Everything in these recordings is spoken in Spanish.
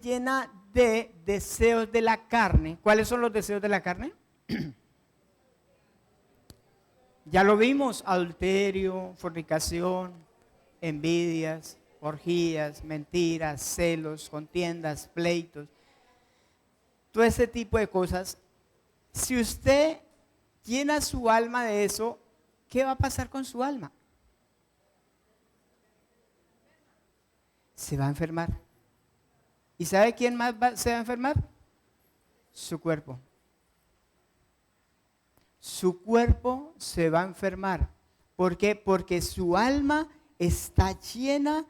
llena de deseos de la carne. ¿Cuáles son los deseos de la carne? Ya lo vimos: adulterio, fornicación, envidias, orgías, mentiras, celos, contiendas, pleitos, todo ese tipo de cosas. Si usted llena su alma de eso, ¿qué va a pasar con su alma? Se va a enfermar. ¿Y sabe quién más se va a enfermar? Su cuerpo. Su cuerpo se va a enfermar. ¿Por qué? Porque su alma está llena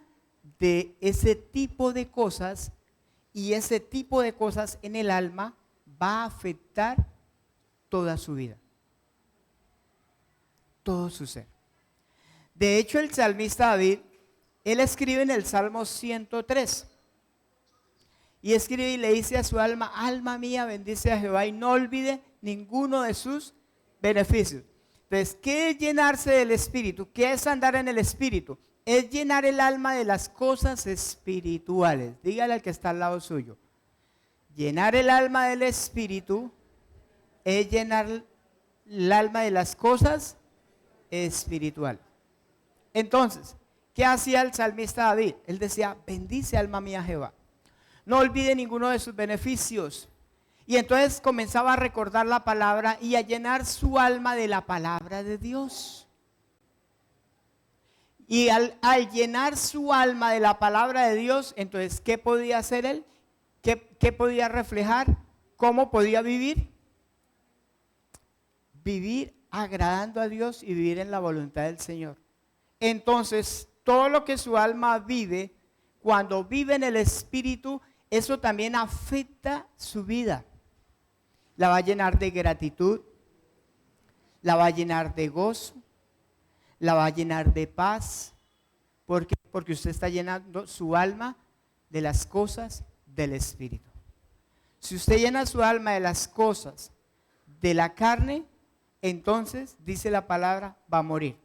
de ese tipo de cosas, y ese tipo de cosas en el alma va a afectar toda su vida, todo su ser. De hecho, el salmista David, él escribe en el Salmo 103, y escribe y le dice a su alma: alma mía, bendice a Jehová y no olvide ninguno de sus beneficios. Entonces, ¿qué es llenarse del Espíritu? ¿Qué es andar en el Espíritu? Es llenar el alma de las cosas espirituales. Dígale al que está al lado suyo: llenar el alma del Espíritu es llenar el alma de las cosas espirituales. Entonces, ¿qué hacía el salmista David? Él decía: bendice alma mía Jehová, no olvide ninguno de sus beneficios. Y entonces comenzaba a recordar la palabra y a llenar su alma de la palabra de Dios. Y al llenar su alma de la palabra de Dios, entonces, ¿qué podía hacer él? ¿Qué podía reflejar? ¿Cómo podía vivir? Vivir agradando a Dios y vivir en la voluntad del Señor. Entonces, todo lo que su alma vive, cuando vive en el Espíritu, eso también afecta su vida. La va a llenar de gratitud, la va a llenar de gozo, la va a llenar de paz. ¿Por qué? Porque usted está llenando su alma de las cosas del Espíritu. Si usted llena su alma de las cosas de la carne, entonces, dice la palabra, va a morir.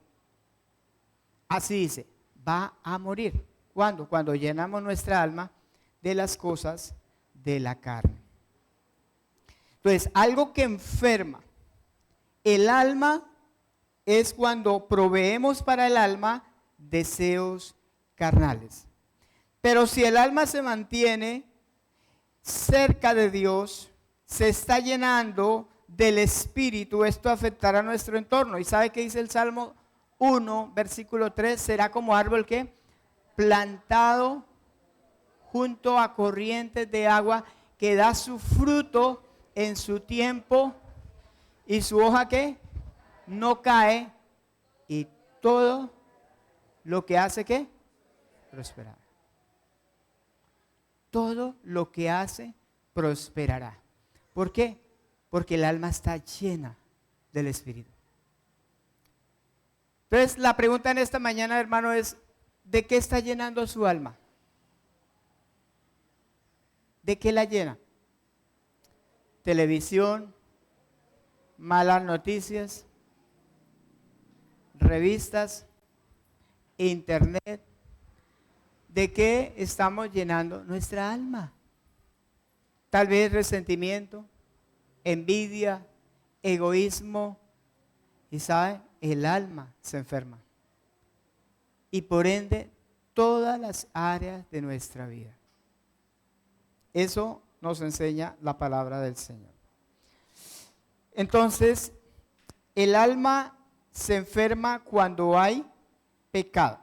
Así dice, va a morir. ¿Cuándo? Cuando llenamos nuestra alma de las cosas de la carne. Entonces, algo que enferma el alma es cuando proveemos para el alma deseos carnales. Pero si el alma se mantiene cerca de Dios, se está llenando del Espíritu, esto afectará nuestro entorno. ¿Y sabe qué dice el Salmo 1, versículo 3? Será como árbol que plantado junto a corrientes de agua, que da su fruto en su tiempo, y su hoja que no cae, y todo lo que hace que prosperará. Todo lo que hace prosperará. ¿Por qué? Porque el alma está llena del Espíritu. Entonces, la pregunta en esta mañana, hermano, es: ¿de qué está llenando su alma? ¿De qué la llena? Televisión, malas noticias, revistas, internet. ¿De qué estamos llenando nuestra alma? Tal vez resentimiento, envidia, egoísmo. Y sabe, el alma se enferma. Y por ende, todas las áreas de nuestra vida. Eso nos enseña la palabra del Señor. Entonces, el alma se enferma cuando hay pecado.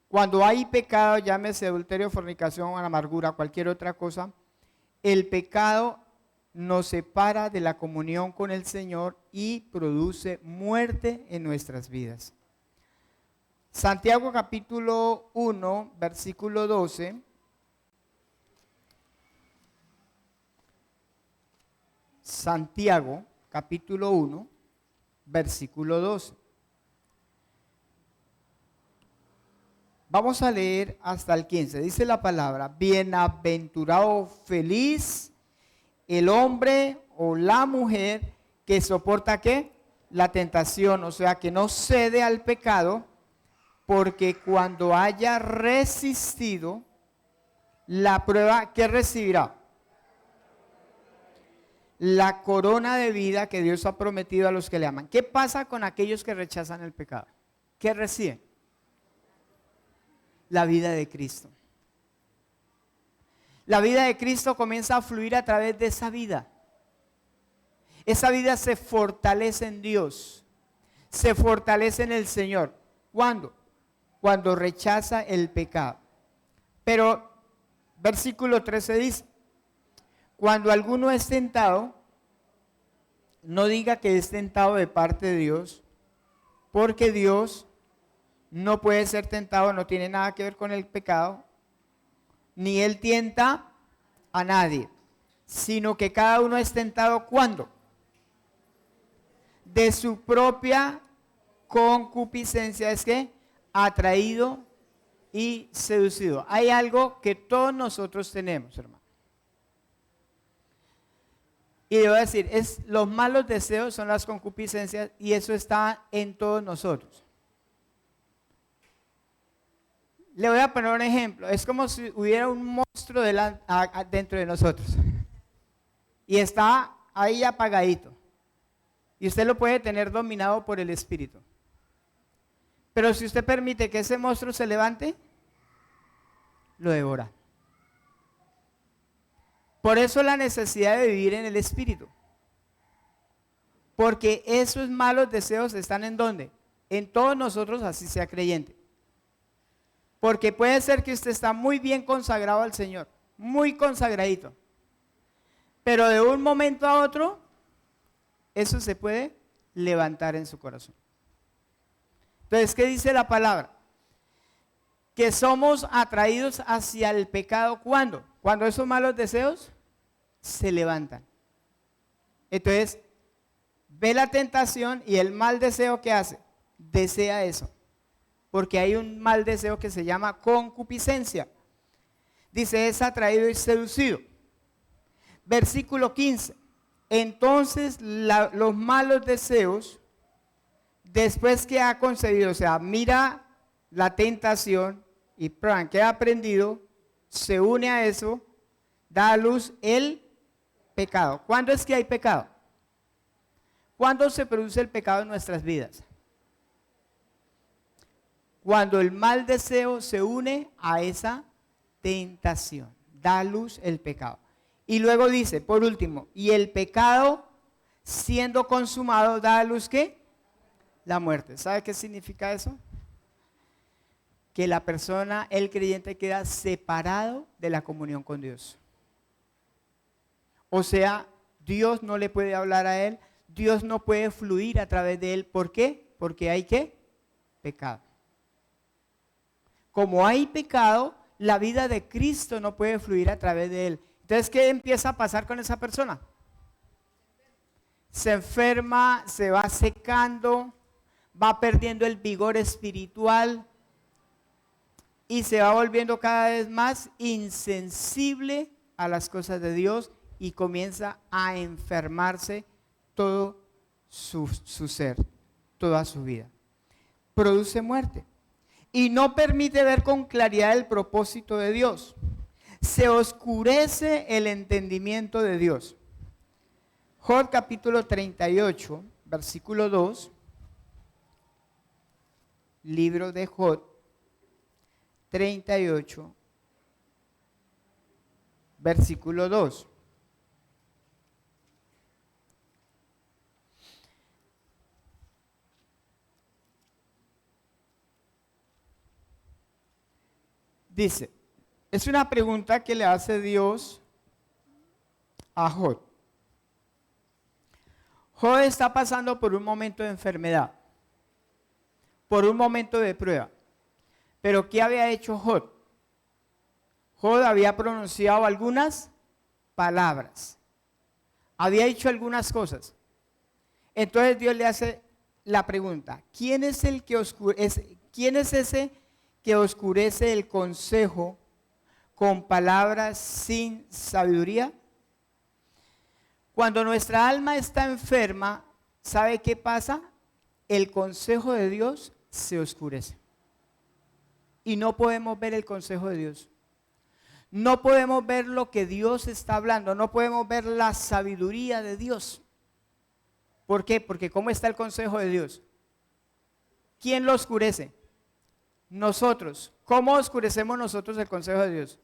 Cuando hay pecado, llámese adulterio, fornicación, amargura, cualquier otra cosa, el pecado nos separa de la comunión con el Señor y produce muerte en nuestras vidas. Santiago capítulo 1, versículo 12. Santiago capítulo 1, versículo 12. Vamos a leer hasta el 15. Dice la palabra: bienaventurado, feliz el hombre o la mujer que soporta ¿qué? La tentación, o sea, que no cede al pecado, porque cuando haya resistido, La prueba que recibirá. La corona de vida que Dios ha prometido a los que le aman. ¿Qué pasa con aquellos que rechazan el pecado? ¿Qué reciben? La vida de Cristo. La vida de Cristo comienza a fluir a través de esa vida. Esa vida se fortalece en Dios, se fortalece en el Señor. ¿Cuándo? Cuando rechaza el pecado. Pero versículo 13 dice, cuando alguno es tentado, no diga que es tentado de parte de Dios, porque Dios no puede ser tentado, no tiene nada que ver con el pecado, ni Él tienta a nadie, sino que cada uno es tentado, ¿cuándo? De su propia concupiscencia, es que atraído y seducido. Hay algo que todos nosotros tenemos, hermano. Y le voy a decir, los malos deseos son las concupiscencias y eso está en todos nosotros. Le voy a poner un ejemplo. Es como si hubiera un monstruo dentro de nosotros. Y está ahí apagadito. Y usted lo puede tener dominado por el Espíritu. Pero si usted permite que ese monstruo se levante, lo devora. Por eso la necesidad de vivir en el Espíritu. Porque esos malos deseos están ¿en dónde? En todos nosotros, así sea creyente. Porque puede ser que usted está muy bien consagrado al Señor, muy consagradito. Pero de un momento a otro, eso se puede levantar en su corazón. Entonces, ¿qué dice la palabra? Que somos atraídos hacia el pecado, ¿cuándo? Cuando esos malos deseos se levantan. Entonces, ve la tentación y el mal deseo que hace, desea eso. Porque hay un mal deseo que se llama concupiscencia. Dice, es atraído y seducido. Versículo 15. Entonces los malos deseos, después que ha concebido, o sea, mira la tentación y que ha aprendido, se une a eso, da a luz el pecado. ¿Cuándo es que hay pecado? ¿Cuándo se produce el pecado en nuestras vidas? Cuando el mal deseo se une a esa tentación, da a luz el pecado. Y luego dice, por último, y el pecado siendo consumado da a luz ¿qué? La muerte. ¿Sabe qué significa eso? Que la persona, el creyente, queda separado de la comunión con Dios. O sea, Dios no le puede hablar a él, Dios no puede fluir a través de él. ¿Por qué? Porque hay ¿qué? Pecado. Como hay pecado, la vida de Cristo no puede fluir a través de él. Entonces, ¿qué empieza a pasar con esa persona? Se enferma, se va secando, va perdiendo el vigor espiritual y se va volviendo cada vez más insensible a las cosas de Dios y comienza a enfermarse todo su ser, toda su vida. Produce muerte y no permite ver con claridad el propósito de Dios. Se oscurece el entendimiento de Dios. Job capítulo 38, versículo 2, libro de Job 38, versículo 2. Dice, es una pregunta que le hace Dios a Job. Job está pasando por un momento de enfermedad, por un momento de prueba. Pero ¿qué había hecho Job? Job había pronunciado algunas palabras, había hecho algunas cosas. Entonces Dios le hace la pregunta, ¿quién es ese que oscurece el consejo con palabras sin sabiduría? Cuando nuestra alma está enferma, ¿sabe qué pasa? El consejo de Dios se oscurece. Y no podemos ver el consejo de Dios. No podemos ver lo que Dios está hablando, no podemos ver la sabiduría de Dios. ¿Por qué? Porque ¿cómo está el consejo de Dios? ¿Quién lo oscurece? Nosotros. ¿Cómo oscurecemos nosotros el consejo de Dios?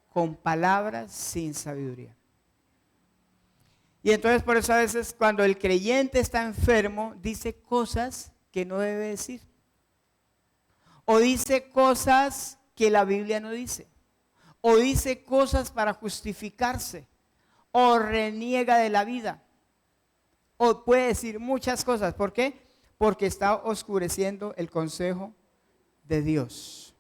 Con palabras sin sabiduría. Y entonces por eso a veces cuando el creyente está enfermo, dice cosas que no debe decir. O dice cosas que la Biblia no dice. O dice cosas para justificarse. O reniega de la vida. O puede decir muchas cosas. ¿Por qué? Porque está oscureciendo el consejo de Dios.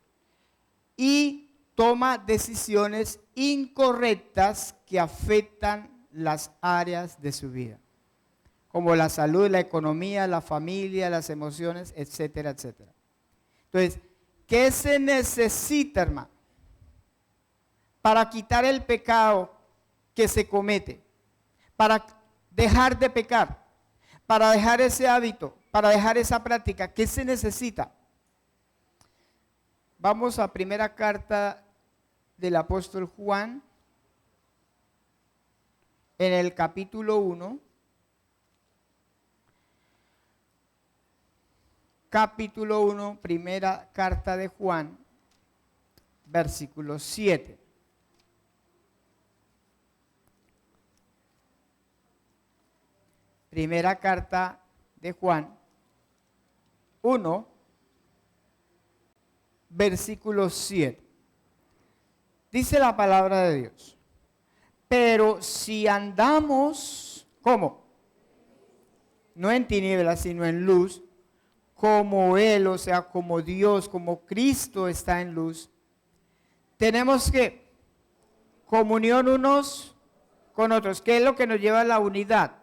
Y toma decisiones incorrectas que afectan las áreas de su vida. Como la salud, la economía, la familia, las emociones, etcétera, etcétera. Entonces, ¿qué se necesita, hermano, para quitar el pecado que se comete? Para dejar de pecar, para dejar ese hábito, para dejar esa práctica, ¿qué se necesita? Vamos a primera carta del apóstol Juan, en el capítulo 1. Capítulo 1, primera carta de Juan, versículo 7. Primera carta de Juan 1, versículo 7. Dice la palabra de Dios. Pero si andamos, ¿cómo? No en tinieblas, sino en luz, como Él, o sea, como Dios, como Cristo está en luz, tenemos que comunión unos con otros. ¿Qué es lo que nos lleva a la unidad?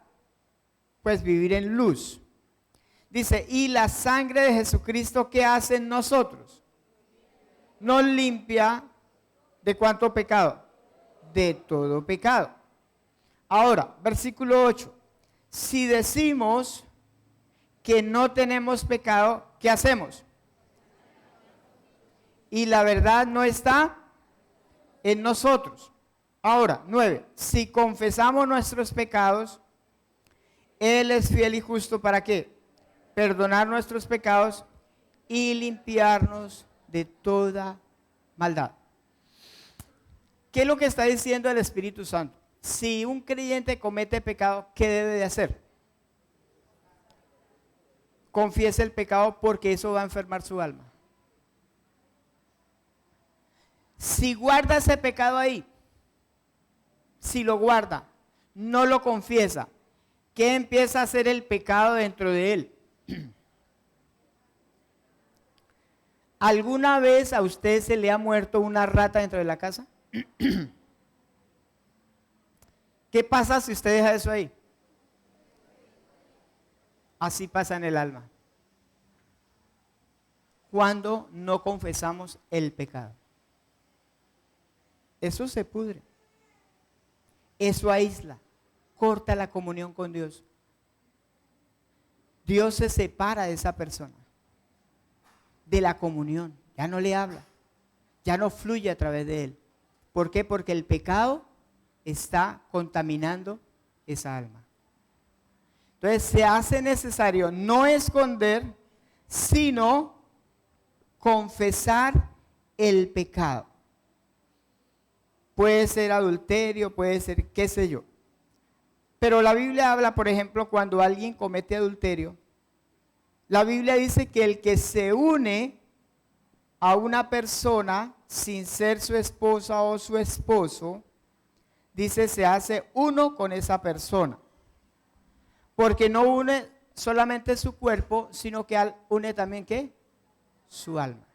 Pues vivir en luz. Dice, y la sangre de Jesucristo, ¿qué hace en nosotros? Nos limpia ¿de cuánto pecado? De todo pecado. Ahora, versículo 8. Si decimos que no tenemos pecado, ¿qué hacemos? Y la verdad no está en nosotros. Ahora, 9. Si confesamos nuestros pecados, Él es fiel y justo ¿para qué? Perdonar nuestros pecados y limpiarnos de toda maldad. ¿Qué es lo que está diciendo el Espíritu Santo? Si un creyente comete pecado, ¿qué debe de hacer? Confiese el pecado porque eso va a enfermar su alma. Si guarda ese pecado ahí, si lo guarda, no lo confiesa, ¿qué empieza a hacer el pecado dentro de él? ¿Alguna vez a usted se le ha muerto una rata dentro de la casa? ¿Qué pasa si usted deja eso ahí? Así pasa en el alma. Cuando no confesamos el pecado. Eso se pudre. Eso aísla. Corta la comunión con Dios. Dios se separa de esa persona. De la comunión. Ya no le habla. Ya no fluye a través de él. ¿Por qué? Porque el pecado está contaminando esa alma. Entonces se hace necesario no esconder, sino confesar el pecado. Puede ser adulterio, puede ser qué sé yo. Pero la Biblia habla, por ejemplo, cuando alguien comete adulterio, la Biblia dice que el que se une a una persona sin ser su esposa o su esposo, dice se hace uno con esa persona. Porque no une solamente su cuerpo, sino que une también ¿qué? Su alma.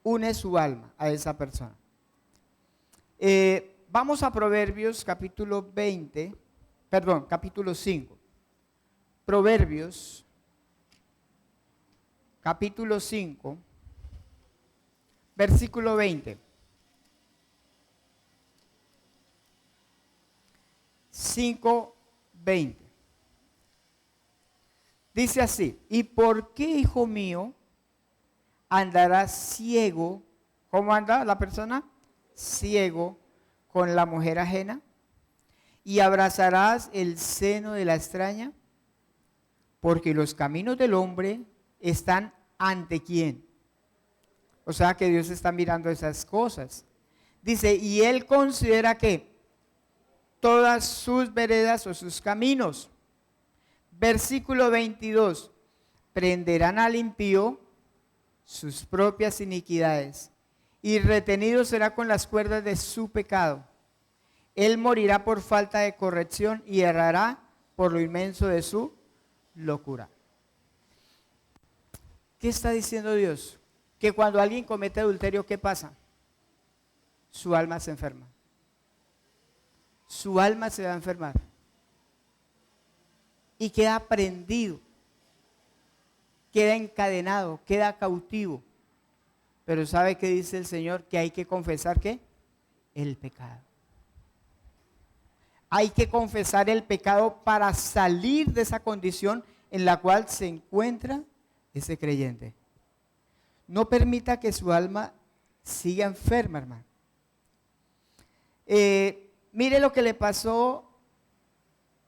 Une su alma a esa persona. Vamos a Proverbios capítulo 5. Proverbios capítulo 5, versículo 20. 5:20. Dice así: ¿y por qué, hijo mío, andarás ciego ¿Cómo anda la persona? Ciego con la mujer ajena. Y abrazarás el seno de la extraña, porque los caminos del hombre están ante quién. O sea que Dios está mirando esas cosas. Dice, y Él considera que todas sus veredas o sus caminos. Versículo 22, prenderán al impío sus propias iniquidades, y retenido será con las cuerdas de su pecado. Él morirá por falta de corrección y errará por lo inmenso de su locura. ¿Qué está diciendo Dios? Que cuando alguien comete adulterio, ¿qué pasa? Su alma se enferma. Su alma se va a enfermar. Y queda prendido, queda encadenado, queda cautivo. Pero ¿sabe qué dice el Señor? Que hay que confesar ¿qué? El pecado. Hay que confesar el pecado para salir de esa condición en la cual se encuentra ese creyente. No permita que su alma siga enferma, hermano. Mire lo que le pasó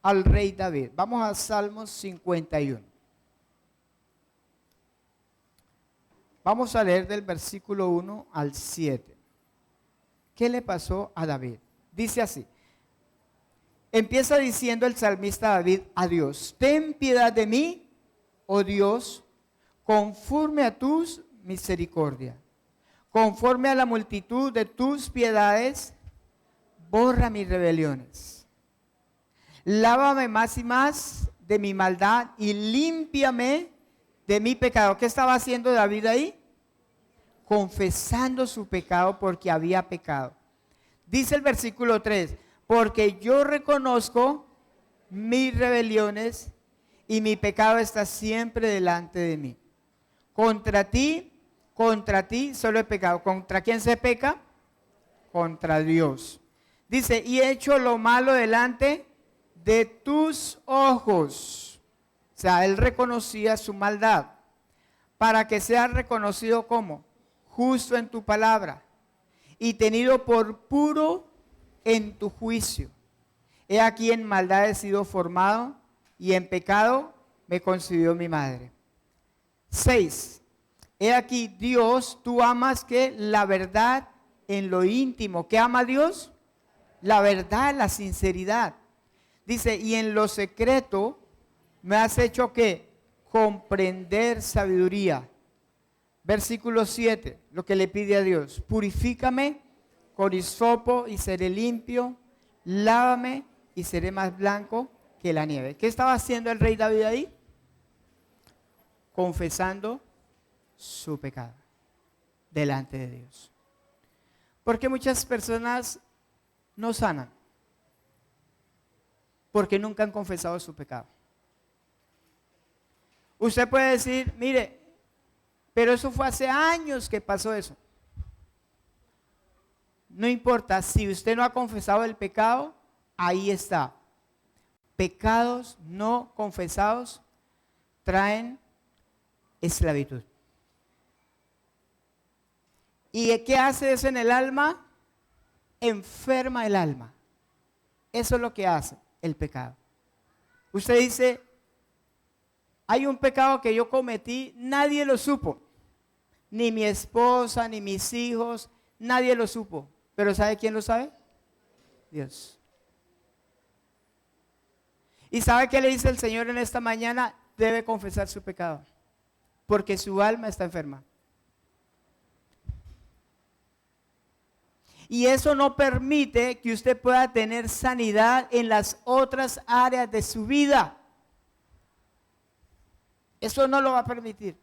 al rey David. Vamos a Salmos 51. Vamos a leer del versículo 1 al 7. ¿Qué le pasó a David? Dice así. Empieza diciendo el salmista David a Dios: ten piedad de mí, oh Dios, conforme a tus misericordia. Conforme a la multitud de tus piedades, borra mis rebeliones. Lávame más y más de mi maldad y límpiame de mi pecado. ¿Qué estaba haciendo David ahí? Confesando su pecado porque había pecado. Dice el versículo 3, porque yo reconozco mis rebeliones y mi pecado está siempre delante de mí. Contra ti solo he pecado. ¿Contra quién se peca? Contra Dios. Dice, y he hecho lo malo delante de tus ojos. O sea, él reconocía su maldad. Para que sea reconocido como justo en tu palabra y tenido por puro en tu juicio. He aquí en maldad he sido formado y en pecado me concibió mi madre. 6. He aquí Dios, tú amas que la verdad en lo íntimo. ¿Qué ama Dios? La verdad, la sinceridad. Dice, y en lo secreto me has hecho que comprender sabiduría. Versículo 7, lo que le pide a Dios: purifícame con hisopo y seré limpio, lávame y seré más blanco que la nieve. ¿Qué estaba haciendo el rey David ahí? Confesando su pecado delante de Dios. Porque muchas personas no sanan porque nunca han confesado su pecado. Usted puede decir, mire, pero eso fue hace años que pasó eso. No importa, si usted no ha confesado el pecado, ahí está. Pecados no confesados traen esclavitud. ¿Y qué hace eso en el alma? Enferma el alma. Eso es lo que hace el pecado. Usted dice, hay un pecado que yo cometí, nadie lo supo. Ni mi esposa, ni mis hijos, nadie lo supo. ¿Pero sabe quién lo sabe? Dios. ¿Y sabe qué le dice el Señor en esta mañana? Debe confesar su pecado, porque su alma está enferma. Y eso no permite que usted pueda tener sanidad en las otras áreas de su vida. Eso no lo va a permitir.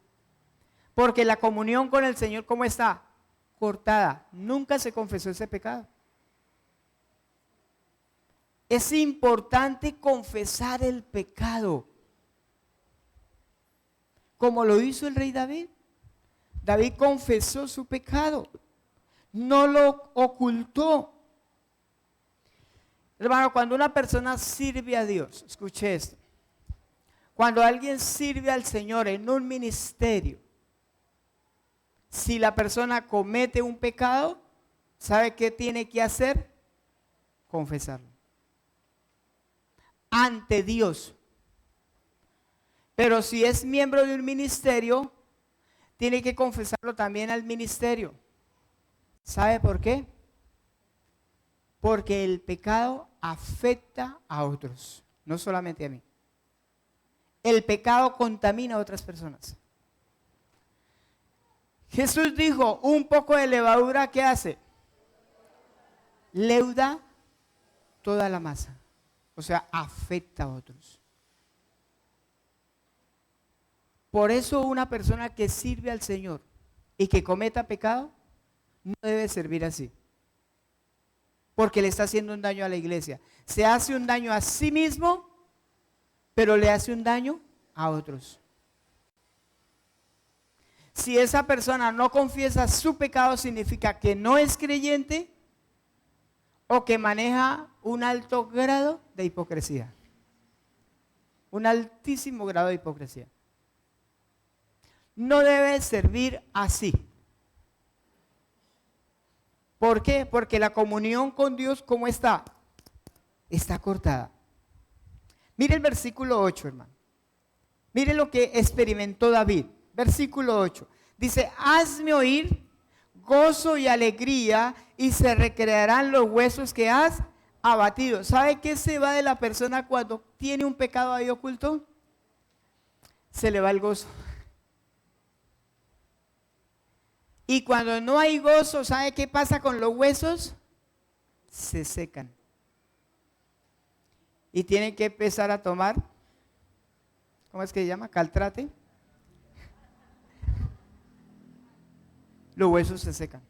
Porque la comunión con el Señor, ¿cómo está? Cortada. Nunca se confesó ese pecado. Es importante confesar el pecado, como lo hizo el rey David. David confesó su pecado, no lo ocultó. Hermano, cuando una persona sirve a Dios, escuche esto, cuando alguien sirve al Señor en un ministerio, Si la persona comete un pecado, ¿sabe qué tiene que hacer? Confesarlo. Ante Dios. Pero si es miembro de un ministerio, tiene que confesarlo también al ministerio. ¿Sabe por qué? Porque el pecado afecta a otros, no solamente a mí. El pecado contamina a otras personas. Jesús dijo, un poco de levadura, ¿qué hace? Leuda toda la masa. O sea, afecta a otros. Por eso una persona que sirve al Señor y que cometa pecado, no debe servir así. Porque le está haciendo un daño a la iglesia. Se hace un daño a sí mismo, pero le hace un daño a otros. Si esa persona no confiesa su pecado, significa que no es creyente o que maneja un alto grado de hipocresía. Un altísimo grado de hipocresía. No debe servir así. ¿Por qué? Porque la comunión con Dios, ¿cómo está? Está cortada. Mire el versículo 8, hermano. Mire lo que experimentó David. Versículo 8. Dice, hazme oír gozo y alegría y se recrearán los huesos que has abatido. ¿Sabe qué se va de la persona cuando tiene un pecado ahí oculto? Se le va el gozo. Y cuando no hay gozo, ¿sabe qué pasa con los huesos? Se secan. Y tienen que empezar a tomar, ¿cómo es que se llama? Caltrate. Los huesos se secan.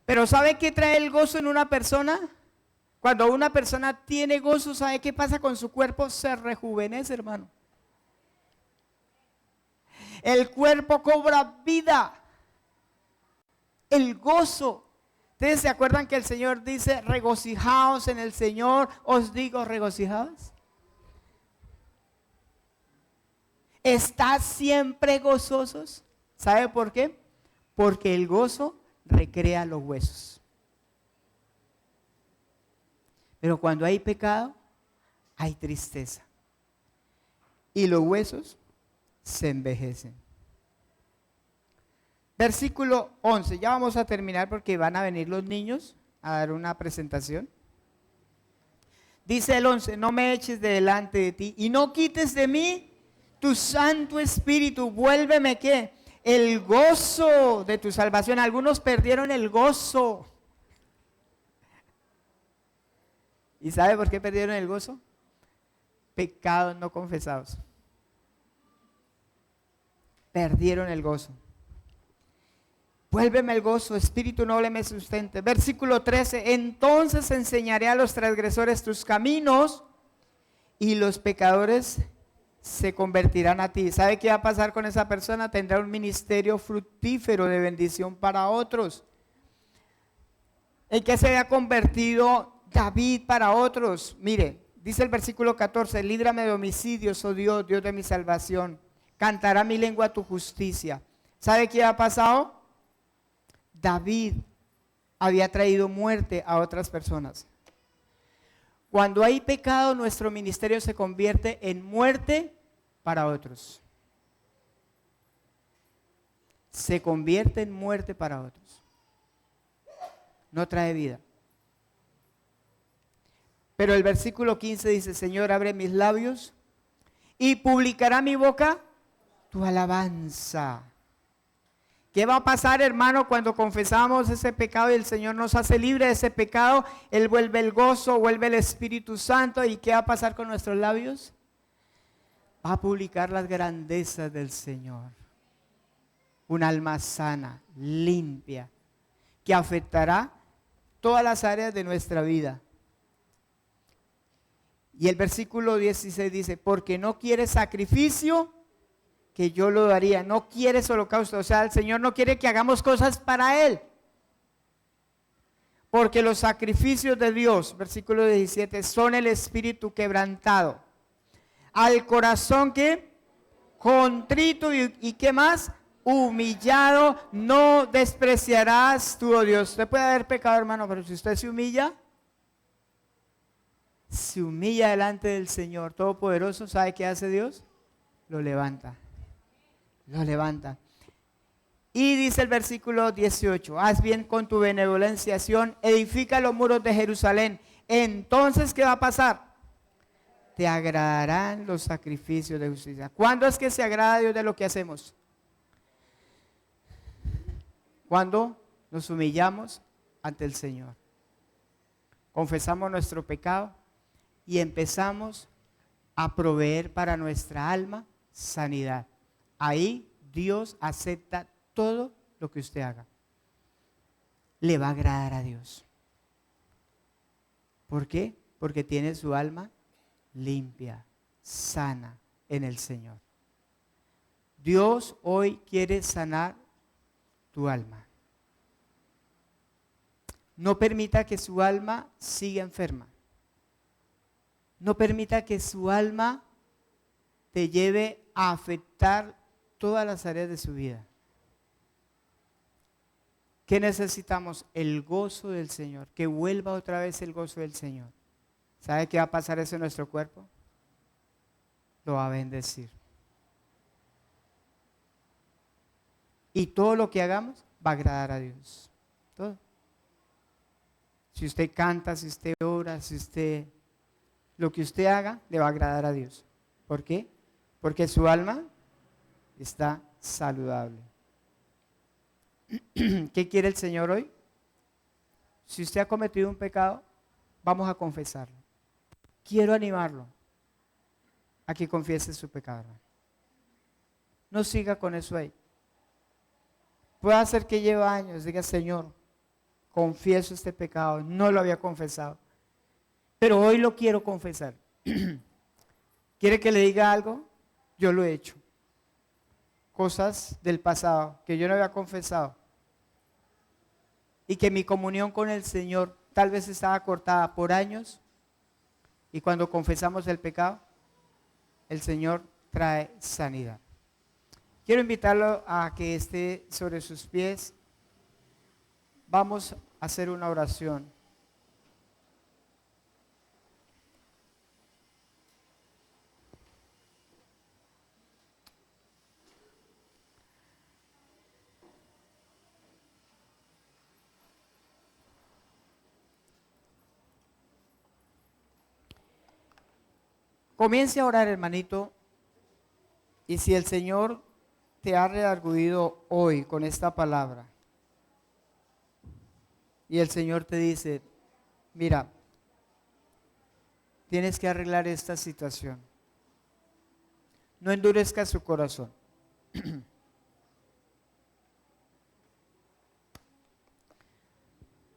Pero ¿sabe qué trae el gozo en una persona? Cuando una persona tiene gozo, ¿sabe qué pasa con su cuerpo? Se rejuvenece, hermano. El cuerpo cobra vida. El gozo. ¿Ustedes se acuerdan que el Señor dice, regocijaos en el Señor? Os digo, regocijaos. ¿Están siempre gozosos? ¿Sabe por qué? Porque el gozo recrea los huesos. Pero cuando hay pecado, hay tristeza. Y los huesos se envejecen. Versículo 11, ya vamos a terminar porque van a venir los niños a dar una presentación. Dice el 11, no me eches de delante de ti y no quites de mí tu Santo Espíritu. Vuélveme, ¿qué? El gozo de tu salvación. Algunos perdieron el gozo. ¿Y sabe por qué perdieron el gozo? Pecados no confesados. Perdieron el gozo. Vuélveme el gozo, espíritu noble me sustente. Versículo 13, entonces enseñaré a los transgresores tus caminos y los pecadores se convertirán a ti. ¿Sabe qué va a pasar con esa persona? Tendrá un ministerio fructífero de bendición para otros. ¿En qué se había convertido David para otros? Mire, dice el versículo 14, líbrame de homicidios, oh Dios, Dios de mi salvación. Cantará mi lengua tu justicia. ¿Sabe qué ha pasado? David había traído muerte a otras personas. Cuando hay pecado, nuestro ministerio se convierte en muerte para otros. Se convierte en muerte para otros. No trae vida. Pero el versículo 15 dice, Señor, abre mis labios y publicará mi boca tu alabanza. ¿Qué va a pasar, hermano, cuando confesamos ese pecado y el Señor nos hace libre de ese pecado? Él vuelve el gozo, vuelve el Espíritu Santo. ¿Y qué va a pasar con nuestros labios? Va a publicar las grandezas del Señor. Un alma sana, limpia, que afectará todas las áreas de nuestra vida. Y el versículo 16 dice, porque no quiere sacrificio, que yo lo daría. No quieres holocausto. O sea, el Señor no quiere que hagamos cosas para Él. Porque los sacrificios de Dios, versículo 17, son el espíritu quebrantado. Al corazón que contrito y ¿qué más? humillado, no despreciarás tú, oh Dios. Usted puede haber pecado, hermano, pero si usted se humilla delante del Señor Todopoderoso, ¿sabe qué hace Dios? Lo levanta. Lo levanta. Y dice el versículo 18, haz bien con tu benevolencia, Sión, edifica los muros de Jerusalén. Entonces, ¿qué va a pasar? Te agradarán los sacrificios de justicia. ¿Cuándo es que se agrada a Dios de lo que hacemos? Cuando nos humillamos ante el Señor. Confesamos nuestro pecado y empezamos a proveer para nuestra alma sanidad. Ahí Dios acepta todo lo que usted haga. Le va a agradar a Dios. ¿Por qué? Porque tiene su alma limpia, sana en el Señor. Dios hoy quiere sanar tu alma. No permita que su alma siga enferma. No permita que su alma te lleve a afectar todas las áreas de su vida. ¿Qué necesitamos? El gozo del Señor, que vuelva otra vez el gozo del Señor. ¿Sabe qué va a pasar eso en nuestro cuerpo? Lo va a bendecir. Y todo lo que hagamos va a agradar a Dios. Todo. Si usted canta, si usted ora, lo que usted haga le va a agradar a Dios. ¿Por qué? Porque su alma está saludable. ¿Qué quiere el Señor hoy? Si usted ha cometido un pecado, vamos a confesarlo. Quiero animarlo a que confiese su pecado. No siga con eso ahí. Puede ser que lleve años, diga, Señor, confieso este pecado, no lo había confesado, pero hoy lo quiero confesar. ¿Quiere que le diga algo? Yo lo he hecho. Cosas del pasado que yo no había confesado y que mi comunión con el Señor tal vez estaba cortada por años, y cuando confesamos el pecado, el Señor trae sanidad. Quiero invitarlo a que esté sobre sus pies. Vamos a hacer una oración. Comience a orar, hermanito, y si el Señor te ha redarguido hoy con esta palabra, y el Señor te dice, mira, tienes que arreglar esta situación, no endurezca su corazón.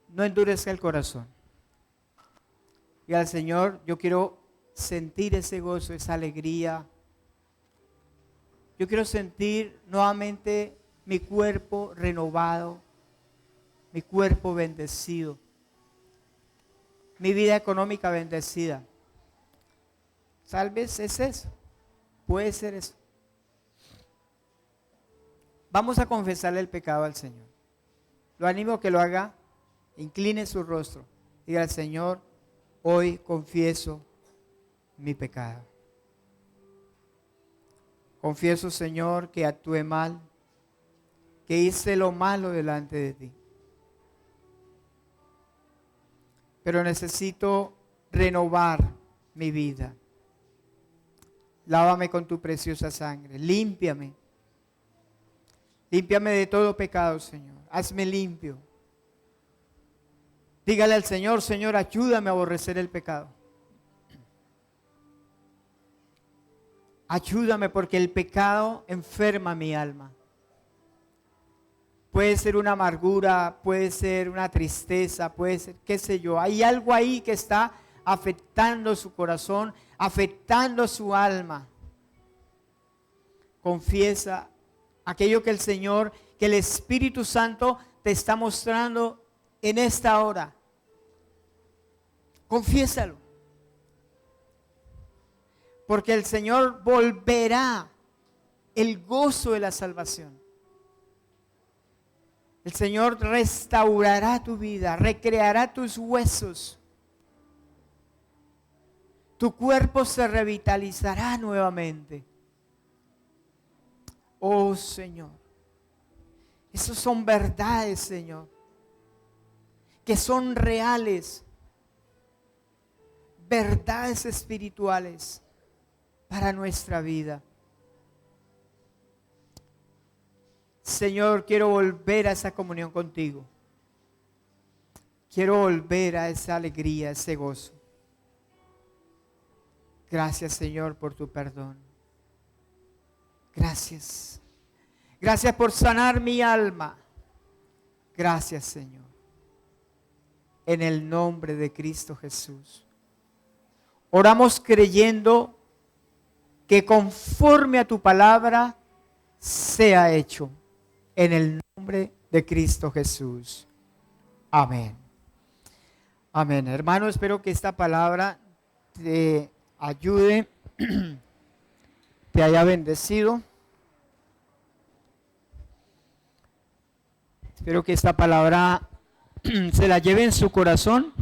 No endurezca el corazón. Y al Señor, yo quiero sentir ese gozo, esa alegría. Yo quiero sentir nuevamente mi cuerpo renovado, mi cuerpo bendecido, mi vida económica bendecida. Tal vez es eso, puede ser eso. Vamos a confesarle el pecado al Señor. Lo animo a que lo haga, incline su rostro, diga al Señor, hoy confieso mi pecado. Confieso, Señor, que actué mal, que hice lo malo delante de ti. Pero necesito renovar mi vida. Lávame con tu preciosa sangre, límpiame. Límpiame de todo pecado, Señor. Hazme limpio. Dígale al Señor, Señor, ayúdame a aborrecer el pecado. Ayúdame porque el pecado enferma mi alma. Puede ser una amargura, puede ser una tristeza, puede ser, qué sé yo. Hay algo ahí que está afectando su corazón, afectando su alma. Confiesa aquello que el Señor, que el Espíritu Santo te está mostrando en esta hora. Confiésalo. Porque el Señor volverá el gozo de la salvación. El Señor restaurará tu vida, recreará tus huesos. Tu cuerpo se revitalizará nuevamente. Oh Señor, esas son verdades, Señor, que son reales, verdades espirituales para nuestra vida. Señor, quiero volver a esa comunión contigo. Quiero volver a esa alegría, ese gozo. Gracias, Señor, por tu perdón. Gracias. Gracias por sanar mi alma. Gracias, Señor. En el nombre de Cristo Jesús. Oramos creyendo que conforme a tu palabra sea hecho. En el nombre de Cristo Jesús. Amén. Amén. Hermano, espero que esta palabra te ayude, te haya bendecido. Espero que esta palabra se la lleve en su corazón